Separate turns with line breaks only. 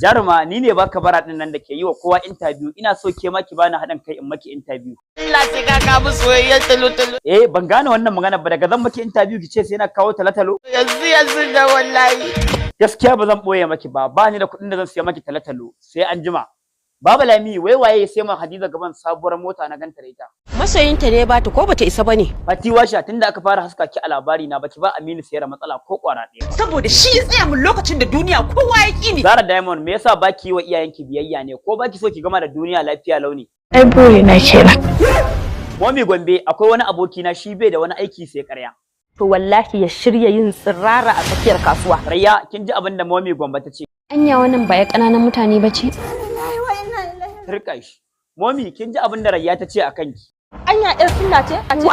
Jaruma ni ne baka bara din nan da ke yi wa kowa interview, ina so ke ma ki bani haɗin kai in maki interview.
Allah sai ka ga mu soyayyar talo-talo.
Ban gane wannan magana ba, daga zan maki interview ki ce sai na kawo talo-talo.
Yanzu da wallahi.
Gaskiya ba zan boye maki ba ni da kuɗin da zan siya maki talo-talo sai an jima. Baba Lami wai waye sai man Hadiza gaban sabuwar mota na ganta da ita.
Masoyinta ne ba ta ko bata isa bane.
Fati Washa tunda aka fara haska ki a labari na baki ba Aminu sayar matsala ko kwara ɗaya.
Saboda shi ya tsaya mun lokacin da duniya kowa ya ki ni.
Zara Diamond me yasa baki wa iyayenki biyayya ne ko baki so ki gama da duniya lafiya launi?
Ai bore na kenan.
Momi Gombe akwai wani aboki na shi bai da wani aiki sai ƙarya.
To wallahi ya shirya yin tsirara a tsakiyar kasuwa.
Rayya kin ji abin da Momi Gombe ta ce?
Anya wannan ba ya ƙananan mutane bace?
Turka shi. Momi kin ji abin da Rayya ta ce a kanki?
Anya ɗan sunna ce a ce.